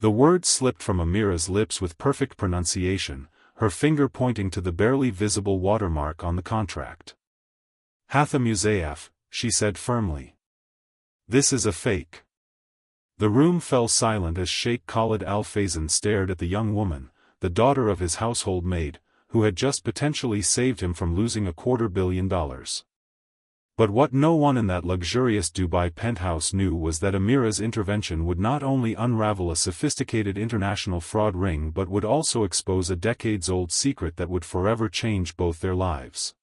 The word slipped from Amira's lips with perfect pronunciation, her finger pointing to the barely visible watermark on the contract. Hatha Musayaf, she said firmly. This is a fake. The room fell silent as Sheikh Khalid Al-Fayzan stared at the young woman, the daughter of his household maid, who had just potentially saved him from losing $250 million. But what no one in that luxurious Dubai penthouse knew was that Amira's intervention would not only unravel a sophisticated international fraud ring but would also expose a decades-old secret that would forever change both their lives.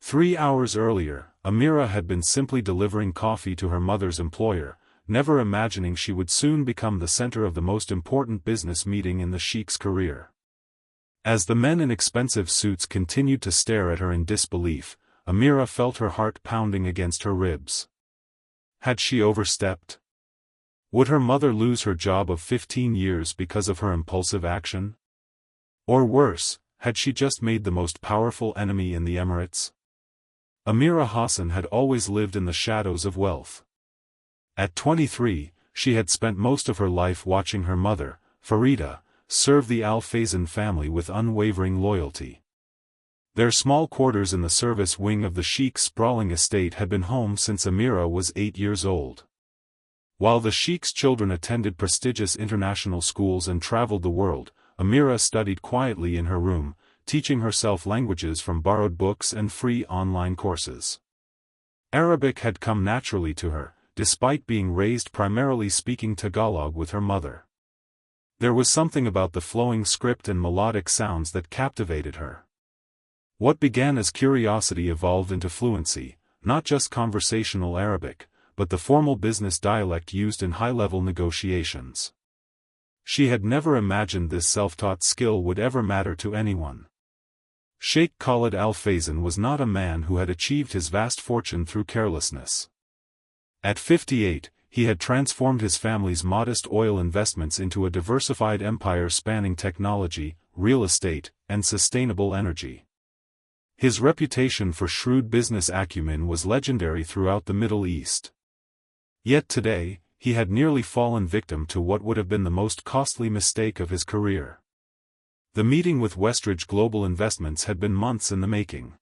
3 hours earlier, Amira had been simply delivering coffee to her mother's employer, never imagining she would soon become the center of the most important business meeting in the Sheikh's career. As the men in expensive suits continued to stare at her in disbelief, Amira felt her heart pounding against her ribs. Had she overstepped? Would her mother lose her job of 15 years because of her impulsive action? Or worse, had she just made the most powerful enemy in the Emirates? Amira Hassan had always lived in the shadows of wealth. At 23, she had spent most of her life watching her mother, Farida, serve the Al-Fayzan family with unwavering loyalty. Their small quarters in the service wing of the Sheikh's sprawling estate had been home since Amira was 8 years old. While the Sheikh's children attended prestigious international schools and traveled the world, Amira studied quietly in her room, teaching herself languages from borrowed books and free online courses. Arabic had come naturally to her, despite being raised primarily speaking Tagalog with her mother. There was something about the flowing script and melodic sounds that captivated her. What began as curiosity evolved into fluency, not just conversational Arabic, but the formal business dialect used in high-level negotiations. She had never imagined this self-taught skill would ever matter to anyone. Sheikh Khalid Al-Fayzan was not a man who had achieved his vast fortune through carelessness. At 58, he had transformed his family's modest oil investments into a diversified empire spanning technology, real estate, and sustainable energy. His reputation for shrewd business acumen was legendary throughout the Middle East. Yet today, he had nearly fallen victim to what would have been the most costly mistake of his career. The meeting with Westridge Global Investments had been months in the making.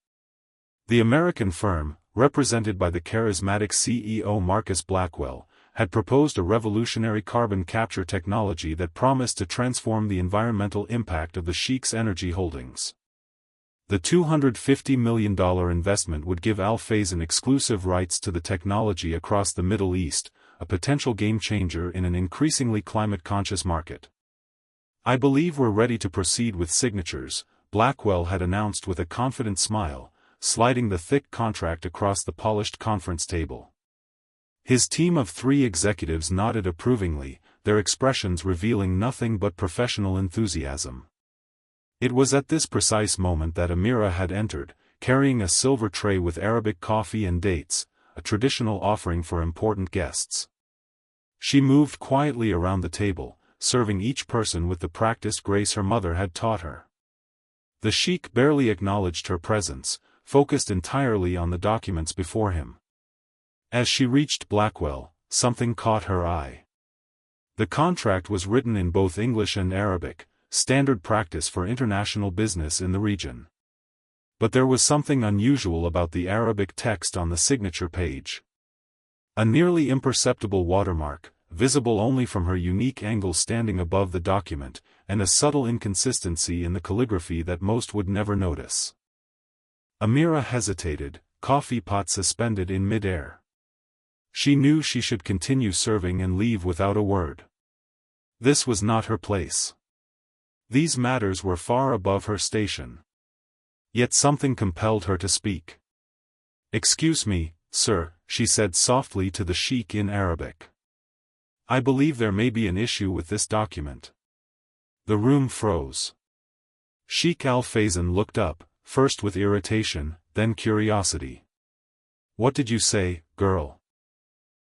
The American firm, represented by the charismatic CEO Marcus Blackwell, had proposed a revolutionary carbon capture technology that promised to transform the environmental impact of the Sheikh's energy holdings. The $250 million investment would give Al-Fayzan exclusive rights to the technology across the Middle East, a potential game-changer in an increasingly climate-conscious market. "I believe we're ready to proceed with signatures," Blackwell had announced with a confident smile, sliding the thick contract across the polished conference table. His team of 3 executives nodded approvingly, their expressions revealing nothing but professional enthusiasm. It was at this precise moment that Amira had entered, carrying a silver tray with Arabic coffee and dates, a traditional offering for important guests. She moved quietly around the table, serving each person with the practiced grace her mother had taught her. The Sheikh barely acknowledged her presence, focused entirely on the documents before him. As she reached Blackwell, something caught her eye. The contract was written in both English and Arabic, standard practice for international business in the region. But there was something unusual about the Arabic text on the signature page. A nearly imperceptible watermark, visible only from her unique angle standing above the document, and a subtle inconsistency in the calligraphy that most would never notice. Amira hesitated, coffee pot suspended in mid-air. She knew she should continue serving and leave without a word. This was not her place. These matters were far above her station. Yet something compelled her to speak. "Excuse me, sir," she said softly to the Sheikh in Arabic. "I believe there may be an issue with this document." The room froze. Sheikh Al-Fayzan looked up, first with irritation, then curiosity. "What did you say, girl?"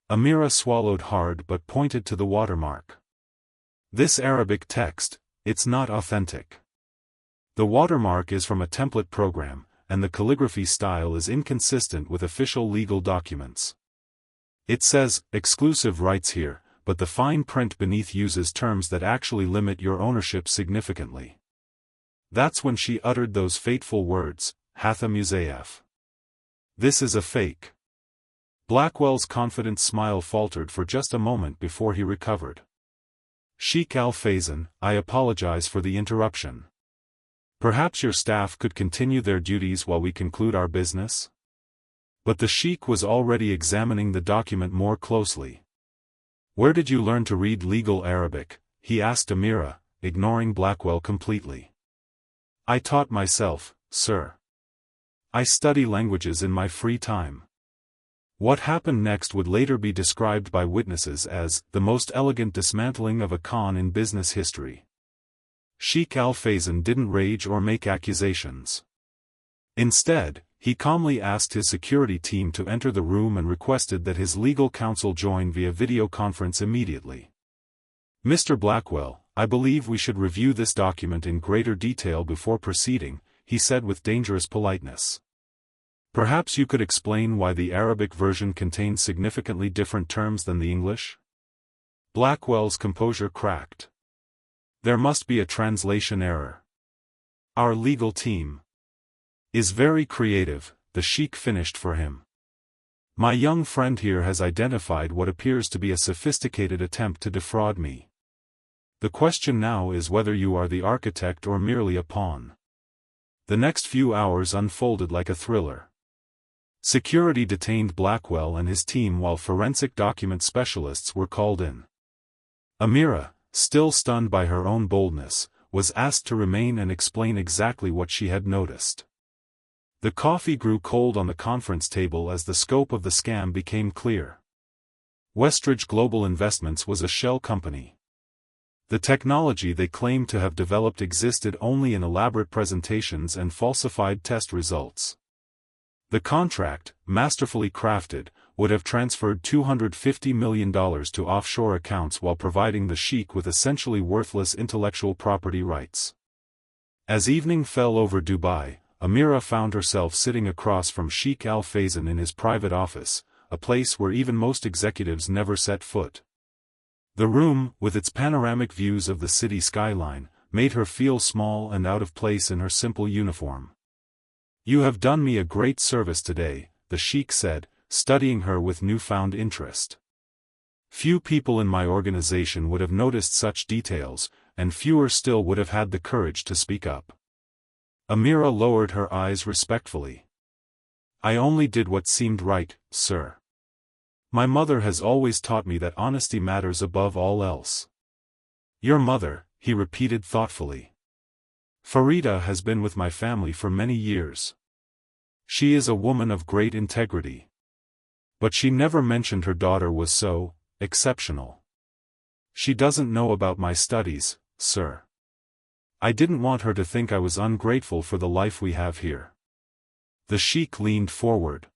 Amira swallowed hard but pointed to the watermark. "This Arabic text, it's not authentic. The watermark is from a template program, and the calligraphy style is inconsistent with official legal documents. It says, exclusive rights here, but the fine print beneath uses terms that actually limit your ownership significantly. That's when she uttered those fateful words, "Hatha Musayaf. This is a fake." Blackwell's confident smile faltered for just a moment before he recovered. "Sheikh Al-Fayzan, I apologize for the interruption. Perhaps your staff could continue their duties while we conclude our business?" But the sheikh was already examining the document more closely. "Where did you learn to read legal Arabic?" he asked Amira, ignoring Blackwell completely. "I taught myself, sir. I study languages in my free time." What happened next would later be described by witnesses as the most elegant dismantling of a con in business history. Sheikh Al-Fayzan didn't rage or make accusations. Instead, he calmly asked his security team to enter the room and requested that his legal counsel join via video conference immediately. "Mr. Blackwell, I believe we should review this document in greater detail before proceeding," he said with dangerous politeness. "Perhaps you could explain why the Arabic version contains significantly different terms than the English?" Blackwell's composure cracked. "There must be a translation error. Our legal team is very creative," the sheikh finished for him. "My young friend here has identified what appears to be a sophisticated attempt to defraud me. The question now is whether you are the architect or merely a pawn." The next few hours unfolded like a thriller. Security detained Blackwell and his team while forensic document specialists were called in. Amira, still stunned by her own boldness, was asked to remain and explain exactly what she had noticed. The coffee grew cold on the conference table as the scope of the scam became clear. Westridge Global Investments was a shell company. The technology they claimed to have developed existed only in elaborate presentations and falsified test results. The contract, masterfully crafted, would have transferred $250 million to offshore accounts while providing the sheikh with essentially worthless intellectual property rights. As evening fell over Dubai, Amira found herself sitting across from Sheikh Al-Fayzan in his private office, a place where even most executives never set foot. The room, with its panoramic views of the city skyline, made her feel small and out of place in her simple uniform. "You have done me a great service today," the sheikh said, studying her with newfound interest. "Few people in my organization would have noticed such details, and fewer still would have had the courage to speak up." Amira lowered her eyes respectfully. "I only did what seemed right, sir. My mother has always taught me that honesty matters above all else." "Your mother," he repeated thoughtfully. "Farida has been with my family for many years. She is a woman of great integrity. But she never mentioned her daughter was so exceptional. She doesn't know about my studies, sir. I didn't want her to think I was ungrateful for the life we have here." The sheikh leaned forward.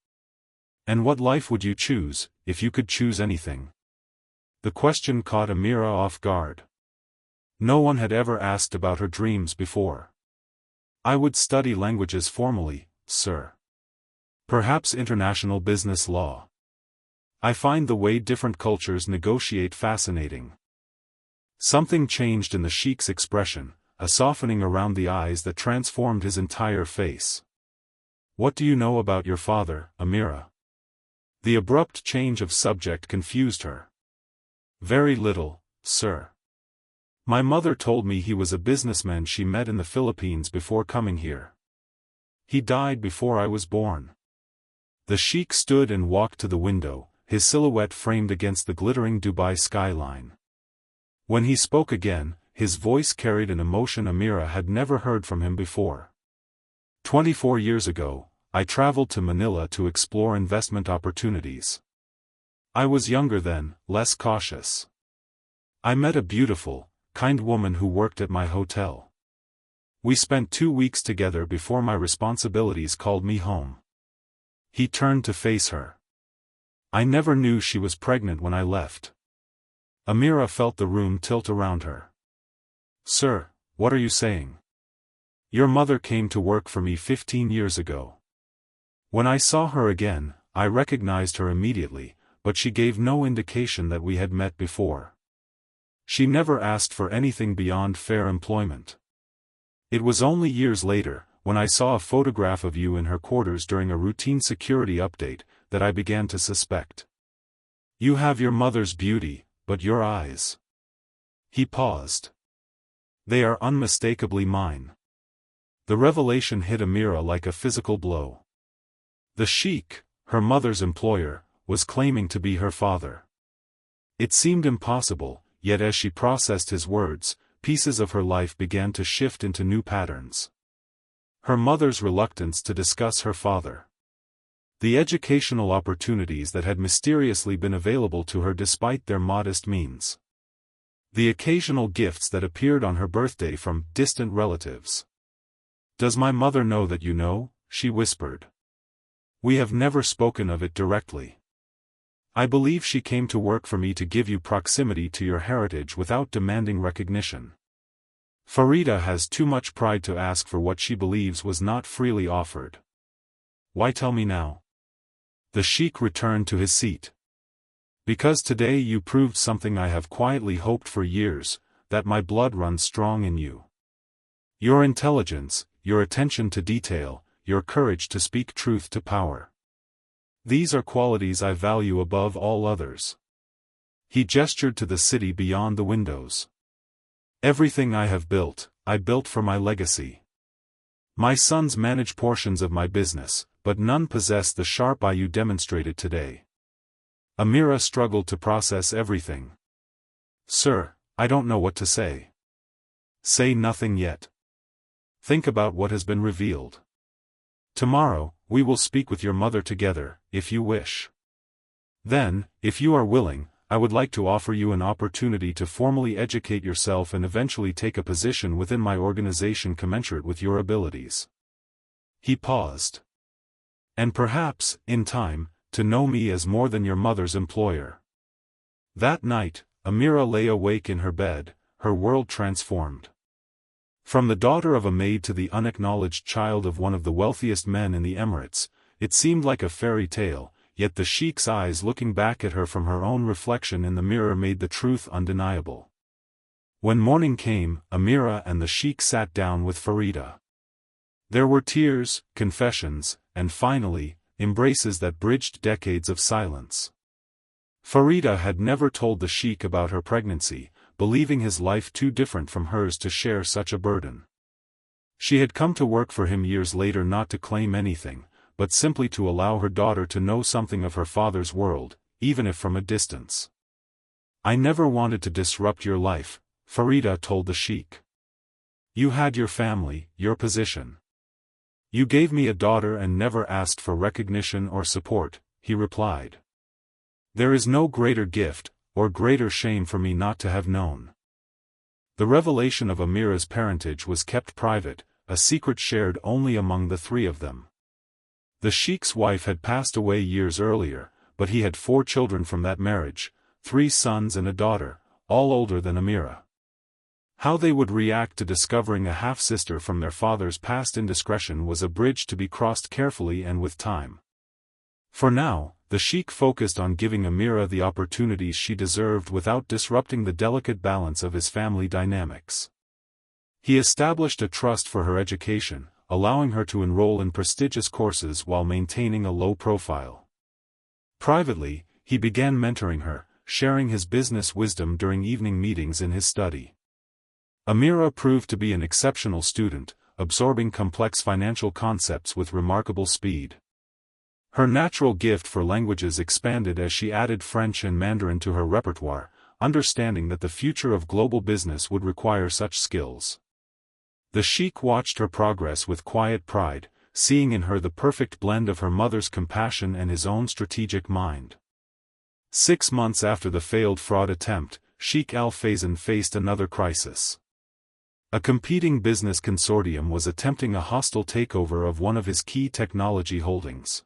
"And what life would you choose, if you could choose anything?" The question caught Amira off guard. No one had ever asked about her dreams before. "I would study languages formally, sir. Perhaps international business law. I find the way different cultures negotiate fascinating." Something changed in the sheikh's expression, a softening around the eyes that transformed his entire face. "What do you know about your father, Amira?" The abrupt change of subject confused her. "Very little, sir. My mother told me he was a businessman she met in the Philippines before coming here. He died before I was born." The sheikh stood and walked to the window, his silhouette framed against the glittering Dubai skyline. When he spoke again, his voice carried an emotion Amira had never heard from him before. 24 years ago, I traveled to Manila to explore investment opportunities. I was younger then, less cautious. I met a beautiful, kind woman who worked at my hotel. We spent 2 weeks together before my responsibilities called me home." He turned to face her. "I never knew she was pregnant when I left." Amira felt the room tilt around her. "Sir, what are you saying? Your mother came to work for me 15 years ago. When I saw her again, I recognized her immediately, but she gave no indication that we had met before. She never asked for anything beyond fair employment. It was only years later, when I saw a photograph of you in her quarters during a routine security update, that I began to suspect. You have your mother's beauty, but your eyes. He paused. They are unmistakably mine. The revelation hit Amira like a physical blow. The Sheikh, her mother's employer, was claiming to be her father. It seemed impossible, yet as she processed his words, pieces of her life began to shift into new patterns. Her mother's reluctance to discuss her father. The educational opportunities that had mysteriously been available to her despite their modest means. The occasional gifts that appeared on her birthday from distant relatives. "Does my mother know that you know?" she whispered. "We have never spoken of it directly. I believe she came to work for me to give you proximity to your heritage without demanding recognition. Farida has too much pride to ask for what she believes was not freely offered. Why tell me now?" The Sheikh returned to his seat. "Because today you proved something I have quietly hoped for years, that my blood runs strong in you. Your intelligence, your attention to detail, your courage to speak truth to power. These are qualities I value above all others." He gestured to the city beyond the windows. "Everything I have built, I built for my legacy. My sons manage portions of my business, but none possess the sharp eye you demonstrated today." Amira struggled to process everything. "Sir, I don't know what to say." "Say nothing yet. Think about what has been revealed. Tomorrow, we will speak with your mother together, if you wish. Then, if you are willing, I would like to offer you an opportunity to formally educate yourself and eventually take a position within my organization commensurate with your abilities." He paused. "And perhaps, in time, to know me as more than your mother's employer." That night, Amira lay awake in her bed, her world transformed. From the daughter of a maid to the unacknowledged child of one of the wealthiest men in the Emirates, it seemed like a fairy tale, yet the Sheikh's eyes looking back at her from her own reflection in the mirror made the truth undeniable. When morning came, Amira and the Sheikh sat down with Farida. There were tears, confessions, and finally, embraces that bridged decades of silence. Farida had never told the Sheikh about her pregnancy, believing his life too different from hers to share such a burden. She had come to work for him years later not to claim anything, but simply to allow her daughter to know something of her father's world, even if from a distance. "I never wanted to disrupt your life," Farida told the Sheikh. "You had your family, your position. You gave me a daughter and never asked for recognition or support," he replied. "There is no greater gift, or greater shame for me not to have known." The revelation of Amira's parentage was kept private, a secret shared only among the three of them. The Sheikh's wife had passed away years earlier, but he had 4 children from that marriage, 3 sons and a daughter, all older than Amira. How they would react to discovering a half-sister from their father's past indiscretion was a bridge to be crossed carefully and with time. For now, the Sheikh focused on giving Amira the opportunities she deserved without disrupting the delicate balance of his family dynamics. He established a trust for her education, allowing her to enroll in prestigious courses while maintaining a low profile. Privately, he began mentoring her, sharing his business wisdom during evening meetings in his study. Amira proved to be an exceptional student, absorbing complex financial concepts with remarkable speed. Her natural gift for languages expanded as she added French and Mandarin to her repertoire, understanding that the future of global business would require such skills. The Sheikh watched her progress with quiet pride, seeing in her the perfect blend of her mother's compassion and his own strategic mind. 6 months after the failed fraud attempt, Sheikh Al Fayzan faced another crisis. A competing business consortium was attempting a hostile takeover of one of his key technology holdings.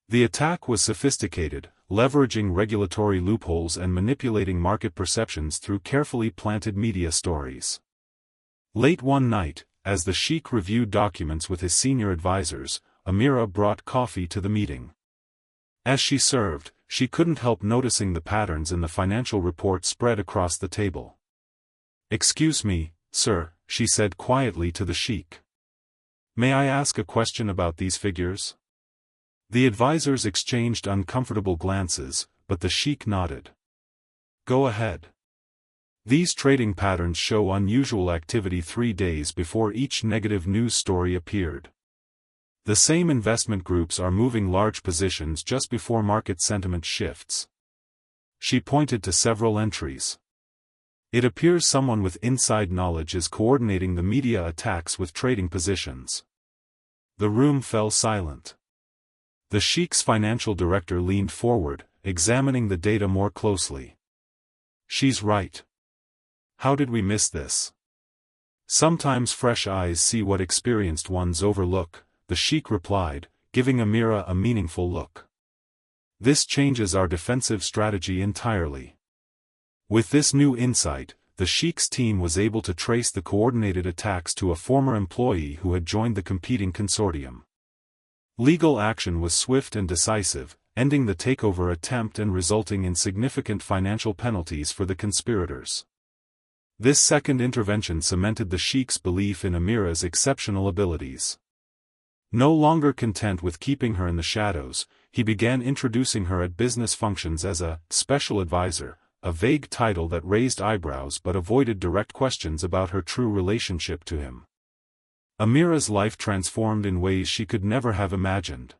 The attack was sophisticated, leveraging regulatory loopholes and manipulating market perceptions through carefully planted media stories. Late one night, as the Sheikh reviewed documents with his senior advisors, Amira brought coffee to the meeting. As she served, she couldn't help noticing the patterns in the financial report spread across the table. "Excuse me, sir," she said quietly to the sheikh. "May I ask a question about these figures?" The advisors exchanged uncomfortable glances, but the sheikh nodded. "Go ahead." These trading patterns show unusual activity 3 days before each negative news story appeared. The same investment groups are moving large positions just before market sentiment shifts. She pointed to several entries. It appears someone with inside knowledge is coordinating the media attacks with trading positions. The room fell silent. The sheikh's financial director leaned forward, examining the data more closely. "She's right. How did we miss this?" "Sometimes fresh eyes see what experienced ones overlook," the sheikh replied, giving Amira a meaningful look. "This changes our defensive strategy entirely." With this new insight, the sheikh's team was able to trace the coordinated attacks to a former employee who had joined the competing consortium. Legal action was swift and decisive, ending the takeover attempt and resulting in significant financial penalties for the conspirators. This second intervention cemented the sheikh's belief in Amira's exceptional abilities. No longer content with keeping her in the shadows, he began introducing her at business functions as a special advisor, a vague title that raised eyebrows but avoided direct questions about her true relationship to him. Amira's life transformed in ways she could never have imagined.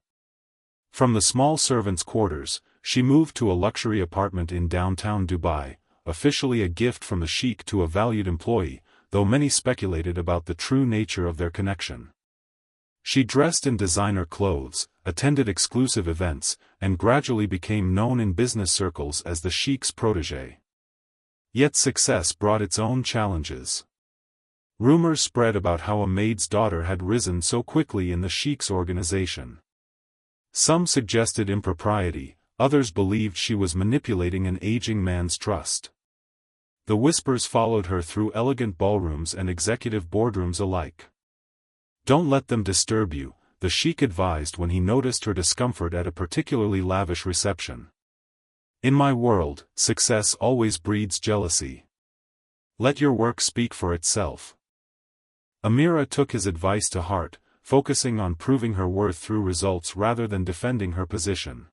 From the small servants' quarters, she moved to a luxury apartment in downtown Dubai, officially a gift from the sheikh to a valued employee, though many speculated about the true nature of their connection. She dressed in designer clothes, attended exclusive events, and gradually became known in business circles as the sheikh's protégé. Yet success brought its own challenges. Rumors spread about how a maid's daughter had risen so quickly in the sheikh's organization. Some suggested impropriety, others believed she was manipulating an aging man's trust. The whispers followed her through elegant ballrooms and executive boardrooms alike. "Don't let them disturb you," the sheikh advised when he noticed her discomfort at a particularly lavish reception. "In my world, success always breeds jealousy. Let your work speak for itself." Amira took his advice to heart, focusing on proving her worth through results rather than defending her position.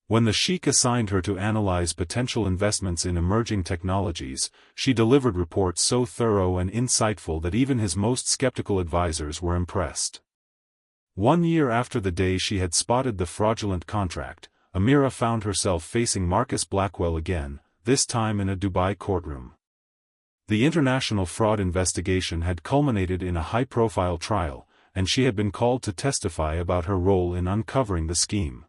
When the sheikh assigned her to analyze potential investments in emerging technologies, she delivered reports so thorough and insightful that even his most skeptical advisors were impressed. 1 year after the day she had spotted the fraudulent contract, Amira found herself facing Marcus Blackwell again, this time in a Dubai courtroom. The international fraud investigation had culminated in a high-profile trial, and she had been called to testify about her role in uncovering the scheme.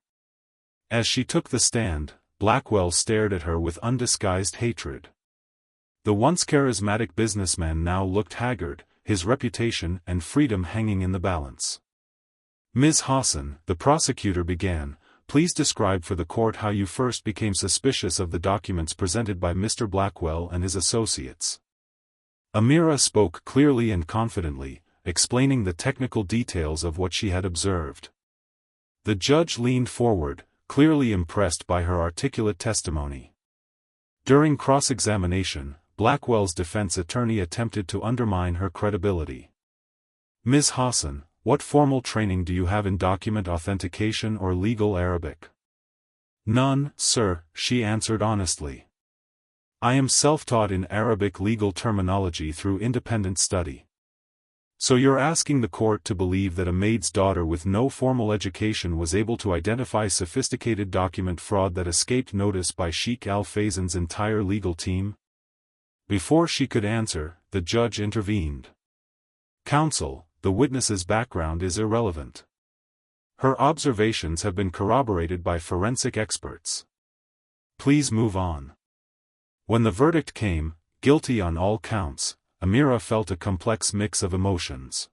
As she took the stand, Blackwell stared at her with undisguised hatred. The once charismatic businessman now looked haggard, his reputation and freedom hanging in the balance. "Ms. Hassan," the prosecutor began, "please describe for the court how you first became suspicious of the documents presented by Mr. Blackwell and his associates." Amira spoke clearly and confidently, explaining the technical details of what she had observed. The judge leaned forward, clearly impressed by her articulate testimony. During cross-examination, Blackwell's defense attorney attempted to undermine her credibility. "Ms. Hassan, what formal training do you have in document authentication or legal Arabic?" "None, sir," she answered honestly. "I am self-taught in Arabic legal terminology through independent study." "So you're asking the court to believe that a maid's daughter with no formal education was able to identify sophisticated document fraud that escaped notice by Sheikh Al-Fayzan's entire legal team?" Before she could answer, the judge intervened. "Counsel, the witness's background is irrelevant. Her observations have been corroborated by forensic experts. Please move on." When the verdict came, guilty on all counts, Amira felt a complex mix of emotions.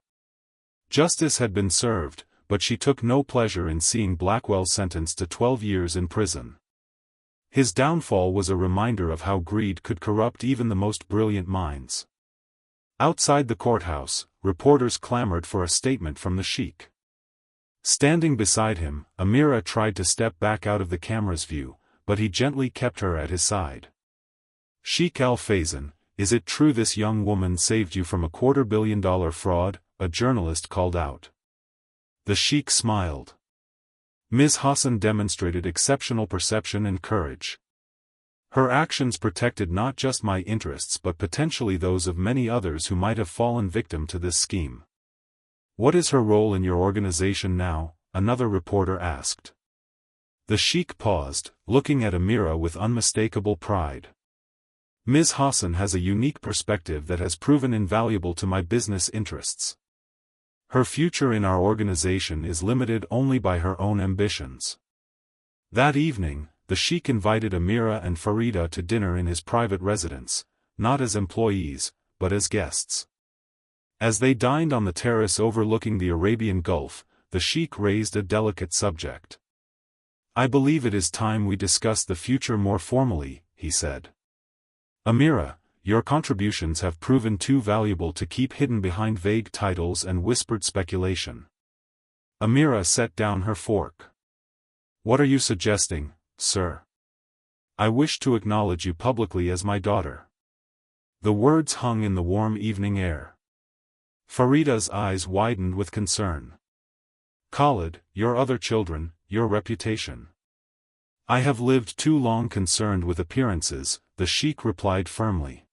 Justice had been served, but she took no pleasure in seeing Blackwell sentenced to 12 years in prison. His downfall was a reminder of how greed could corrupt even the most brilliant minds. Outside the courthouse, reporters clamored for a statement from the sheikh. Standing beside him, Amira tried to step back out of the camera's view, but he gently kept her at his side. Sheikh Al-Fayzan, is it true this young woman saved you from a $250 million fraud? A journalist called out. The sheikh smiled. Ms. Hassan demonstrated exceptional perception and courage. Her actions protected not just my interests but potentially those of many others who might have fallen victim to this scheme. What is her role in your organization now? Another reporter asked. The sheikh paused, looking at Amira with unmistakable pride. Ms. Hassan has a unique perspective that has proven invaluable to my business interests. Her future in our organization is limited only by her own ambitions. That evening, the sheikh invited Amira and Farida to dinner in his private residence, not as employees, but as guests. As they dined on the terrace overlooking the Arabian Gulf, the sheikh raised a delicate subject. I believe it is time we discuss the future more formally, he said. Amira, your contributions have proven too valuable to keep hidden behind vague titles and whispered speculation. Amira set down her fork. What are you suggesting, sir? I wish to acknowledge you publicly as my daughter. The words hung in the warm evening air. Farida's eyes widened with concern. Khalid, your other children, your reputation. I have lived too long concerned with appearances, the sheikh replied firmly.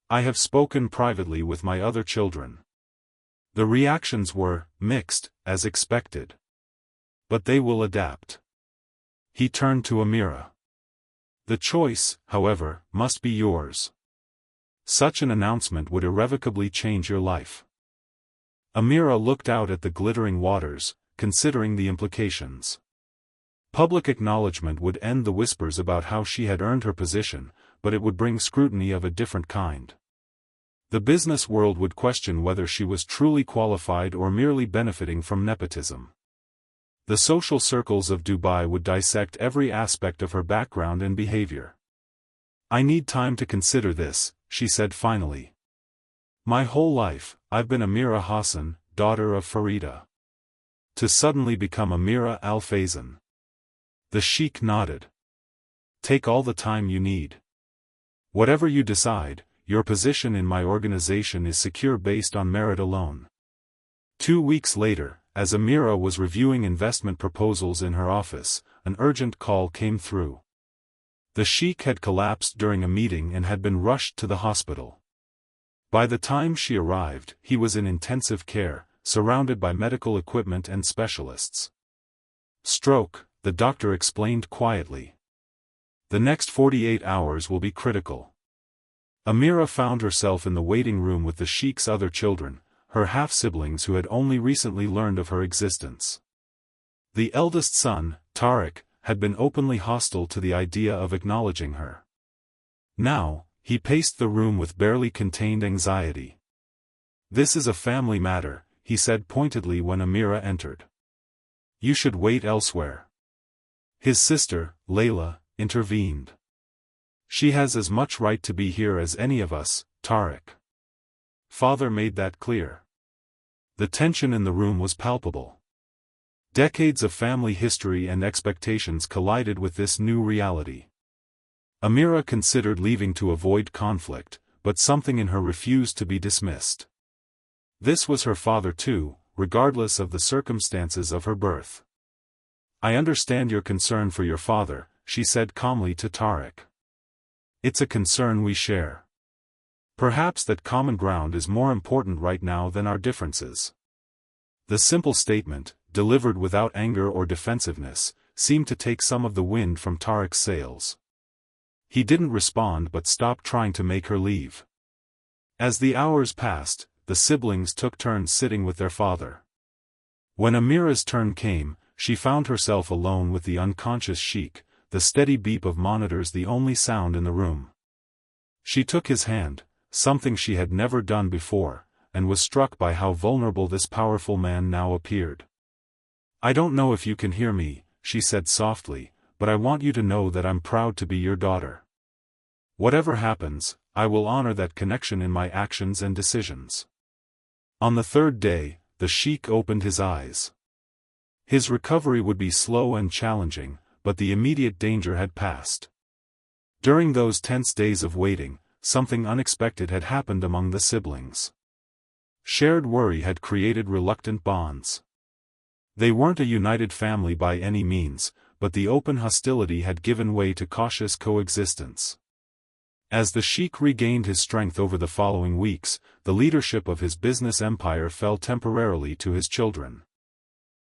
I have spoken privately with my other children. The reactions were mixed, as expected. But they will adapt. He turned to Amira. The choice, however, must be yours. Such an announcement would irrevocably change your life. Amira looked out at the glittering waters, considering the implications. Public acknowledgement would end the whispers about how she had earned her position, but it would bring scrutiny of a different kind. The business world would question whether she was truly qualified or merely benefiting from nepotism. The social circles of Dubai would dissect every aspect of her background and behavior. I need time to consider this, she said finally. My whole life, I've been Amira Hassan, daughter of Farida. To suddenly become Amira Al-Fayzan. The sheikh nodded. Take all the time you need. Whatever you decide, your position in my organization is secure based on merit alone. 2 weeks later, as Amira was reviewing investment proposals in her office, an urgent call came through. The sheikh had collapsed during a meeting and had been rushed to the hospital. By the time she arrived, he was in intensive care, surrounded by medical equipment and specialists. Stroke, the doctor explained quietly. The next 48 hours will be critical. Amira found herself in the waiting room with the sheikh's other children, her half-siblings who had only recently learned of her existence. The eldest son, Tariq, had been openly hostile to the idea of acknowledging her. Now, he paced the room with barely contained anxiety. This is a family matter, he said pointedly when Amira entered. You should wait elsewhere. His sister, Layla, intervened. She has as much right to be here as any of us, Tariq. Father made that clear. The tension in the room was palpable. Decades of family history and expectations collided with this new reality. Amira considered leaving to avoid conflict, but something in her refused to be dismissed. This was her father too, regardless of the circumstances of her birth. I understand your concern for your father, she said calmly to Tariq. It's a concern we share. Perhaps that common ground is more important right now than our differences. The simple statement, delivered without anger or defensiveness, seemed to take some of the wind from Tariq's sails. He didn't respond but stopped trying to make her leave. As the hours passed, the siblings took turns sitting with their father. When Amira's turn came, she found herself alone with the unconscious sheikh, the steady beep of monitors the only sound in the room. She took his hand, something she had never done before, and was struck by how vulnerable this powerful man now appeared. I don't know if you can hear me, she said softly, but I want you to know that I'm proud to be your daughter. Whatever happens, I will honor that connection in my actions and decisions. On the third day, the sheikh opened his eyes. His recovery would be slow and challenging, but the immediate danger had passed. During those tense days of waiting, something unexpected had happened among the siblings. Shared worry had created reluctant bonds. They weren't a united family by any means, but the open hostility had given way to cautious coexistence. As the Sheikh regained his strength over the following weeks, the leadership of his business empire fell temporarily to his children.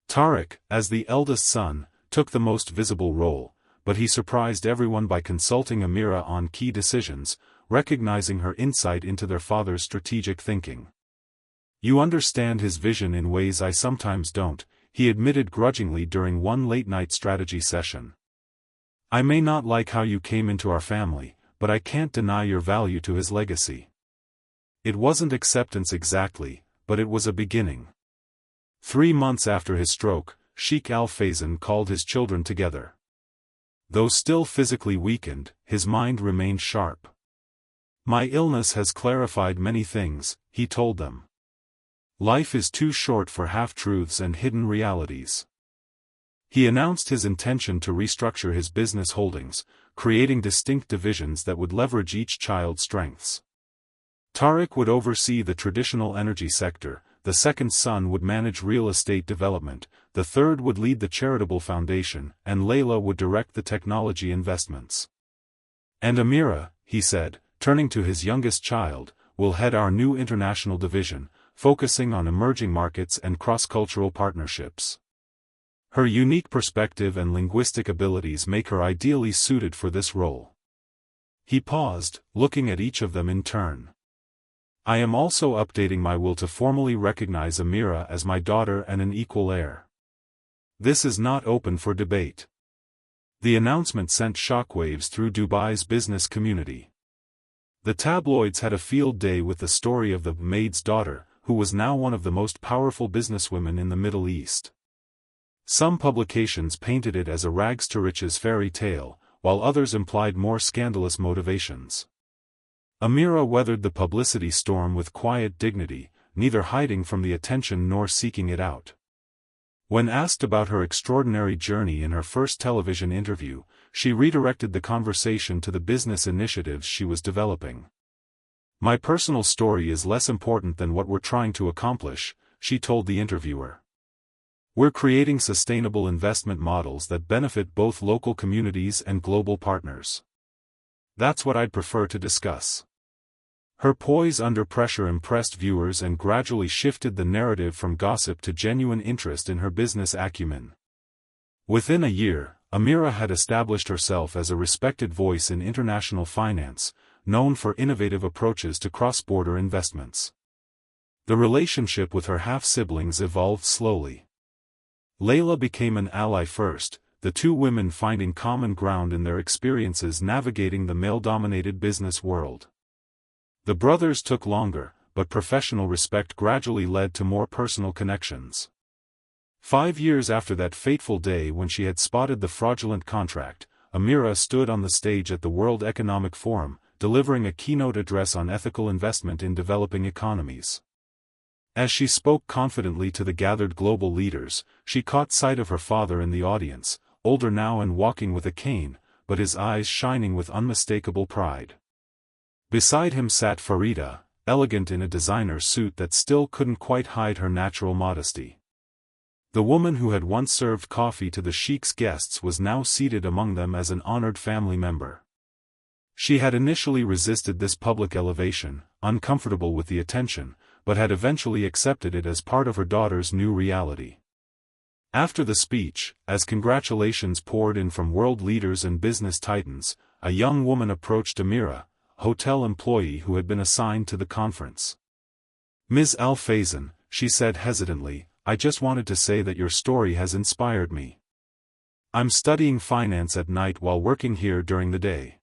Tariq, as the eldest son, took the most visible role, but he surprised everyone by consulting Amira on key decisions, recognizing her insight into their father's strategic thinking. "You understand his vision in ways I sometimes don't," he admitted grudgingly during one late-night strategy session. "I may not like how you came into our family, but I can't deny your value to his legacy." It wasn't acceptance exactly, but it was a beginning. 3 months after his stroke, Sheikh Al-Fayzan called his children together. Though still physically weakened, his mind remained sharp. "My illness has clarified many things," he told them. "Life is too short for half-truths and hidden realities." He announced his intention to restructure his business holdings, creating distinct divisions that would leverage each child's strengths. Tariq would oversee the traditional energy sector, the second son would manage real estate development, the third would lead the charitable foundation, and Layla would direct the technology investments. "And Amira," he said, turning to his youngest child, "will head our new international division, focusing on emerging markets and cross-cultural partnerships. Her unique perspective and linguistic abilities make her ideally suited for this role." He paused, looking at each of them in turn. "I am also updating my will to formally recognize Amira as my daughter and an equal heir. This is not open for debate." The announcement sent shockwaves through Dubai's business community. The tabloids had a field day with the story of the Maid's daughter, who was now one of the most powerful businesswomen in the Middle East. Some publications painted it as a rags-to-riches fairy tale, while others implied more scandalous motivations. Amira weathered the publicity storm with quiet dignity, neither hiding from the attention nor seeking it out. When asked about her extraordinary journey in her first television interview, she redirected the conversation to the business initiatives she was developing. "My personal story is less important than what we're trying to accomplish," she told the interviewer. "We're creating sustainable investment models that benefit both local communities and global partners. That's what I'd prefer to discuss." Her poise under pressure impressed viewers and gradually shifted the narrative from gossip to genuine interest in her business acumen. Within a year, Amira had established herself as a respected voice in international finance, known for innovative approaches to cross-border investments. The relationship with her half-siblings evolved slowly. Layla became an ally first, the two women finding common ground in their experiences navigating the male-dominated business world. The brothers took longer, but professional respect gradually led to more personal connections. 5 years after that fateful day when she had spotted the fraudulent contract, Amira stood on the stage at the World Economic Forum, delivering a keynote address on ethical investment in developing economies. As she spoke confidently to the gathered global leaders, she caught sight of her father in the audience, older now and walking with a cane, but his eyes shining with unmistakable pride. Beside him sat Farida, elegant in a designer suit that still couldn't quite hide her natural modesty. The woman who had once served coffee to the Sheikh's guests was now seated among them as an honored family member. She had initially resisted this public elevation, uncomfortable with the attention, but had eventually accepted it as part of her daughter's new reality. After the speech, as congratulations poured in from world leaders and business titans, a young woman approached Amira, a hotel employee who had been assigned to the conference. "Ms. Al-Fayzan," she said hesitantly, "I just wanted to say that your story has inspired me. I'm studying finance at night while working here during the day.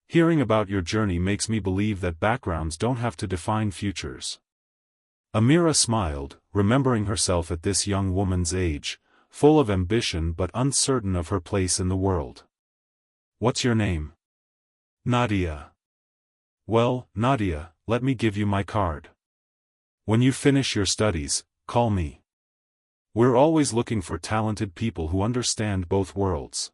Hearing about your journey makes me believe that backgrounds don't have to define futures." Amira smiled, remembering herself at this young woman's age, full of ambition but uncertain of her place in the world. "What's your name?" "Nadia." "Well, Nadia, let me give you my card. When you finish your studies, call me." We're always looking for talented people who understand both worlds.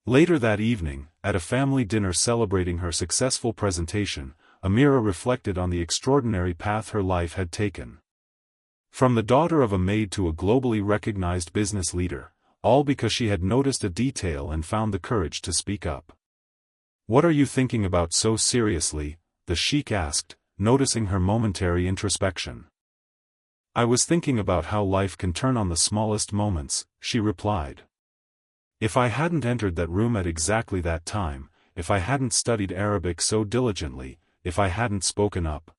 Later that evening, at a family dinner celebrating her successful presentation, Amira reflected on the extraordinary path her life had taken. From the daughter of a maid to a globally recognized business leader, all because she had noticed a detail and found the courage to speak up. "What are you thinking about so seriously?" the sheikh asked, noticing her momentary introspection. "I was thinking about how life can turn on the smallest moments," she replied. "If I hadn't entered that room at exactly that time, if I hadn't studied Arabic so diligently, if I hadn't spoken up."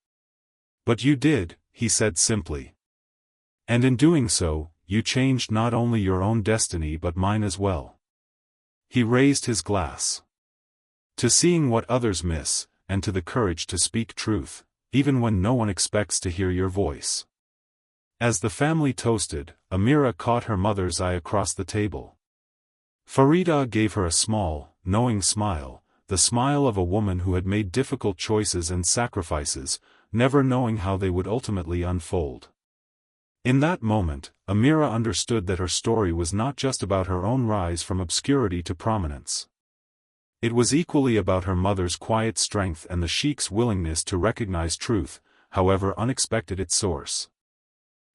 "But you did," he said simply. "And in doing so, you changed not only your own destiny but mine as well." He raised his glass to seeing what others miss, and to the courage to speak truth, even when no one expects to hear your voice. As the family toasted, Amira caught her mother's eye across the table. Farida gave her a small, knowing smile, the smile of a woman who had made difficult choices and sacrifices, never knowing how they would ultimately unfold. In that moment, Amira understood that her story was not just about her own rise from obscurity to prominence. It was equally about her mother's quiet strength and the sheikh's willingness to recognize truth, however unexpected its source.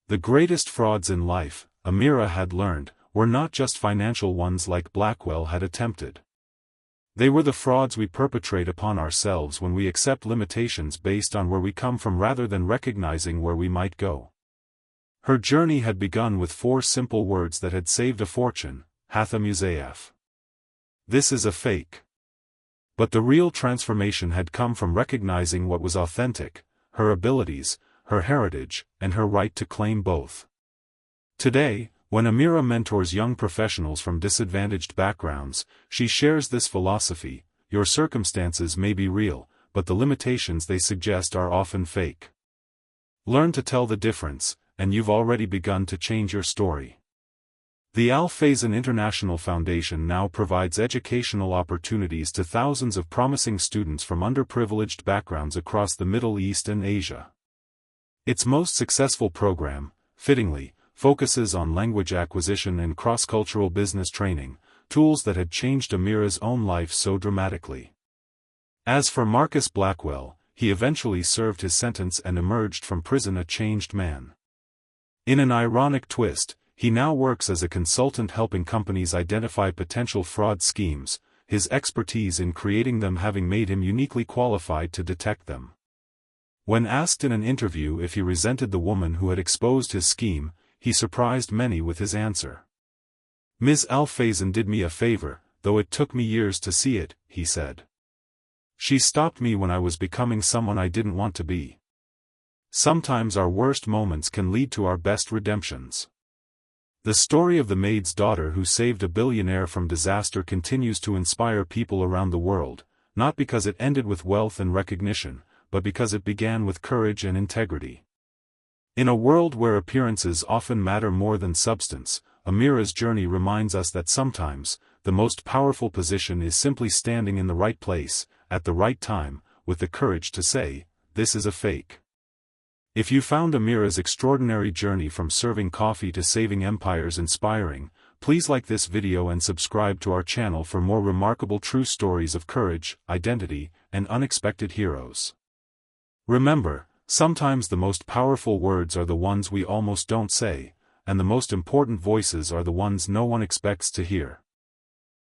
The greatest frauds in life, Amira had learned, were not just financial ones like Blackwell had attempted. They were the frauds we perpetrate upon ourselves when we accept limitations based on where we come from rather than recognizing where we might go. Her journey had begun with 4 simple words that had saved a fortune: Hatha Musayaf. This is a fake. But the real transformation had come from recognizing what was authentic: her abilities, her heritage, and her right to claim both. Today, when Amira mentors young professionals from disadvantaged backgrounds, she shares this philosophy: your circumstances may be real, but the limitations they suggest are often fake. Learn to tell the difference, and you've already begun to change your story. The Al Faizan International Foundation now provides educational opportunities to thousands of promising students from underprivileged backgrounds across the Middle East and Asia. Its most successful program, fittingly, focuses on language acquisition and cross-cultural business training, tools that had changed Amira's own life so dramatically. As for Marcus Blackwell, he eventually served his sentence and emerged from prison a changed man. In an ironic twist, he now works as a consultant helping companies identify potential fraud schemes, his expertise in creating them having made him uniquely qualified to detect them. When asked in an interview if he resented the woman who had exposed his scheme, he surprised many with his answer. "Ms. Al Faizan did me a favor, though it took me years to see it," he said. "She stopped me when I was becoming someone I didn't want to be." Sometimes our worst moments can lead to our best redemptions. The story of the maid's daughter who saved a billionaire from disaster continues to inspire people around the world, not because it ended with wealth and recognition, but because it began with courage and integrity. In a world where appearances often matter more than substance, Amira's journey reminds us that sometimes, the most powerful position is simply standing in the right place, at the right time, with the courage to say, "This is a fake." If you found Amira's extraordinary journey from serving coffee to saving empires inspiring, please like this video and subscribe to our channel for more remarkable true stories of courage, identity, and unexpected heroes. Remember, sometimes the most powerful words are the ones we almost don't say, and the most important voices are the ones no one expects to hear.